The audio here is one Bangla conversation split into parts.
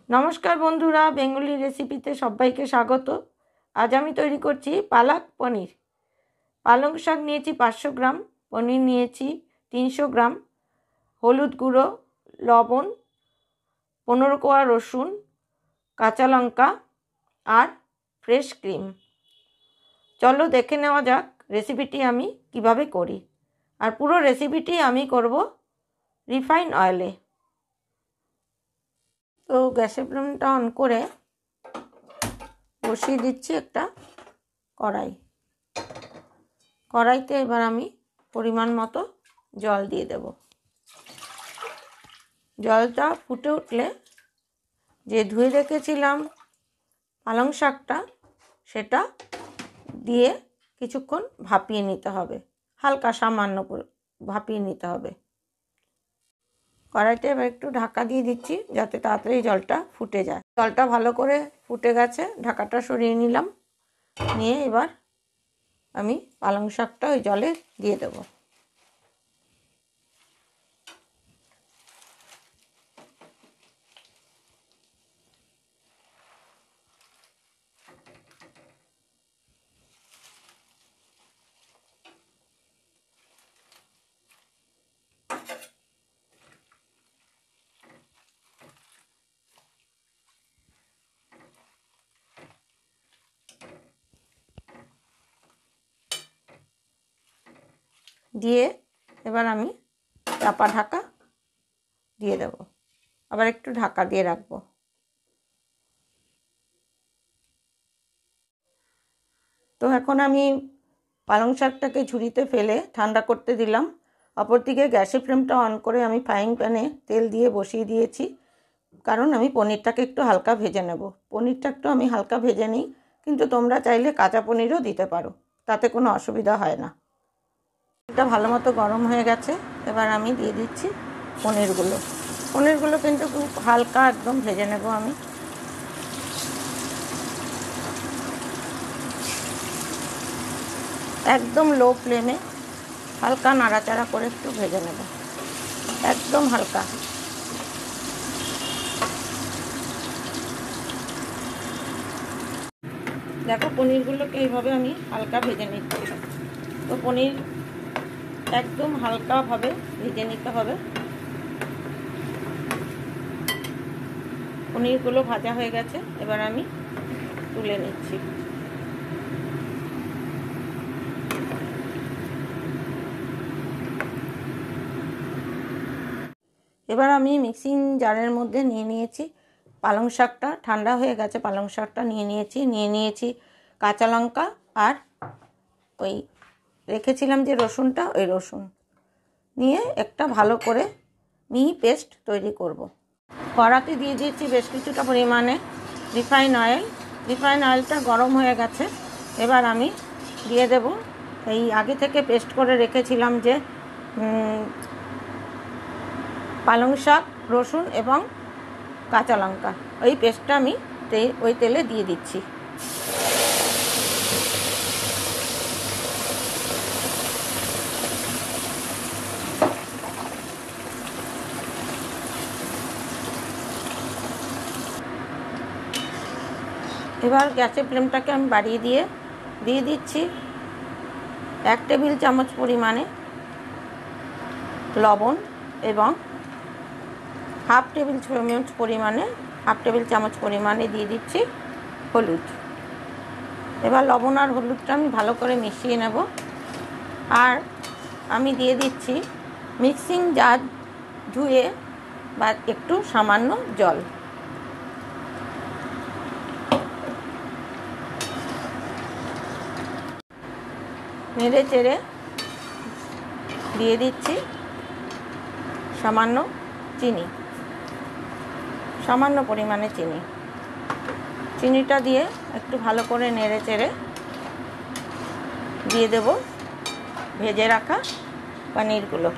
নমস্কার বন্ধুরা, বেঙ্গলি রেসিপিতে সবাইকে স্বাগত। আজ আমি তৈরি করছি পালক পনির। পালং শাক নিয়েছি 500 গ্রাম, পনির নিয়েছি 300 গ্রাম, হলুদ গুঁড়ো, লবণ, 15 কোয়া রসুন, কাঁচা লঙ্কা আর ফ্রেশ ক্রিম। চলো দেখে নেওয়া যাক রেসিপিটি আমি কিভাবে করি। আর পুরো রেসিপিটি আমি করব রিফাইন অয়েলে। তো গ্যাসের ফ্লেমটা অন করে বসিয়ে দিচ্ছি একটা কড়াইতে এবার আমি পরিমাণ মতো জল দিয়ে দেব। জলটা ফুটে উঠলে যে ধুয়ে রেখেছিলাম পালং শাকটা সেটা দিয়ে কিছুক্ষণ ভাপিয়ে নিতে হবে, হালকা সামান্য ভাপিয়ে নিতে হবে। কড়াইতে এবার একটু ঢাকা দিয়ে দিচ্ছি যাতে তাড়াতাড়ি জলটা ফুটে যায়। জলটা ভালো করে ফুটে গেছে, ঢাকাটা সরিয়ে নিলাম। নিয়ে এবার আমি পালং শাকটা ওই জলে দিয়ে দেব। দিয়ে এবার আমি চাপা ঢাকা দিয়ে দেব, আবার একটু ঢাকা দিয়ে রাখবো। তো এখন আমি পালং শাকটাকে ঝুড়িতে ফেলে ঠান্ডা করতে দিলাম। অপরদিকে গ্যাসের ফ্লেমটা অন করে আমি ফ্রাইং প্যানে তেল দিয়ে বসিয়ে দিয়েছি, কারণ আমি পনিরটাকে একটু হালকা ভেজে নেব। পনিরটা একটু আমি হালকা ভেজে নিই, কিন্তু তোমরা চাইলে কাঁচা পনিরও দিতে পারো, তাতে কোনো অসুবিধা হয় না। এটা ভালো মতো গরম হয়ে গেছে, এবার আমি দিয়ে দিচ্ছি পনিরগুলো কিন্তু খুব হালকা একদম ভেজে নেব আমি। একদম লো ফ্লেমে হালকা নাড়াচাড়া করে একটু ভেজে নেব, একদম হালকা। দেখো পনিরগুলোকে এইভাবে আমি হালকা ভেজে নিচ্ছি। তো পনির একদম হালকাভাবে ভেজে নিতে হবে। পনিরগুলো ভাজা হয়ে গেছে, এবার আমি তুলে নিচ্ছি। এবার আমি মিক্সিং জারের মধ্যে নিয়ে নিয়েছি পালং শাকটা, ঠান্ডা হয়ে গেছে। পালং শাকটা নিয়ে নিয়েছি কাঁচা লঙ্কা আর ওই রেখেছিলাম যে রসুনটা, ওই রসুন নিয়ে একটা ভালো করে মিহি পেস্ট তৈরি করব। কড়াতে দিয়ে দিয়েছি বেশ কিছুটা পরিমাণে রিফাইন অয়েল। রিফাইন অয়েলটা গরম হয়ে গেছে, এবার আমি দিয়ে দেব এই আগে থেকে পেস্ট করে রেখেছিলাম যে পালং শাক, রসুন এবং কাঁচা লঙ্কা, ওই পেস্টটা আমি ওই তেলে দিয়ে দিচ্ছি। এবার গ্যাসের ফ্লেমটাকে আমি বাড়িয়ে দিয়ে দিচ্ছি 1 টেবিল চামচ পরিমাণে লবণ এবং হাফ টেবিল চামচ পরিমাণে দিয়ে দিচ্ছি হলুদ। এবার লবণ আর হলুদটা আমি ভালো করে মিশিয়ে নেব। আর আমি দিয়ে দিচ্ছি মিক্সিং জার ধুয়ে বা একটু সামান্য জল। নেড়ে চেড়ে দিয়ে দিচ্ছি সামান্য পরিমাণে চিনিটা দিয়ে একটু ভালো করে নেড়ে চেড়ে দিয়ে দেব ভেজে রাখা পনিরগুলো।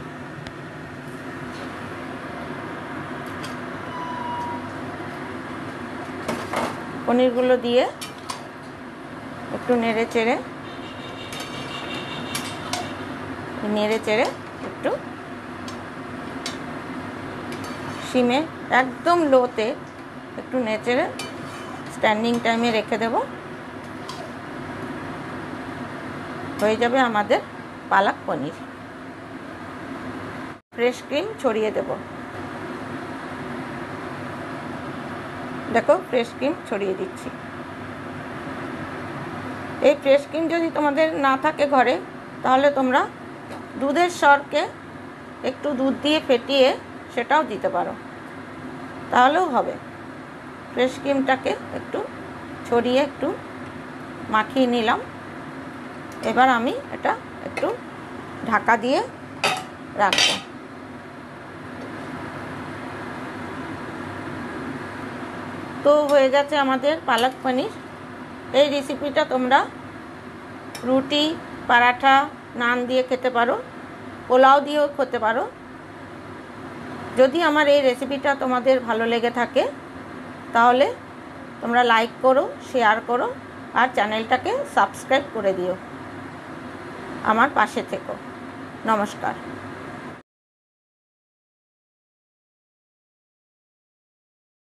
পনিরগুলো দিয়ে একটু নেড়ে চেড়ে একটু সিমে একদম লোতে একটু নেড়ে স্ট্যান্ডিং টাইমে রেখে দেব। হয়ে যাবে আমাদের পালক পনির। ফ্রেশ ক্রিম ছড়িয়ে দেব। দেখো ফ্রেশ ক্রিম ছড়িয়ে দিচ্ছি। এই ফ্রেশ ক্রিম যদি তোমাদের না থাকে ঘরে, তাহলে তোমরা দুধের সরকে একটু দুধ দিয়ে ফেটিয়ে সেটাও দিতে পারো, তাহলেও হবে। ফ্রেশ ক্রিমটাকে একটু ছড়িয়ে একটু মাখিয়ে নিলাম। এবার আমি এটা একটু ঢাকা দিয়ে রাখবো। তো হয়ে গেছে আমাদের পালক পনির। এই রেসিপিটা তোমরা রুটি, পরাঠা, নান দিয়ে খেতে পারো, পোলাও দিয়েও খেতে পারো। যদি আমার এই রেসিপিটা তোমাদের ভালো লেগে থাকে, তাহলে তোমরা লাইক করো, শেয়ার করো, আর চ্যানেলটাকে সাবস্ক্রাইব করে দিও। আমার পাশে থেকো। নমস্কার।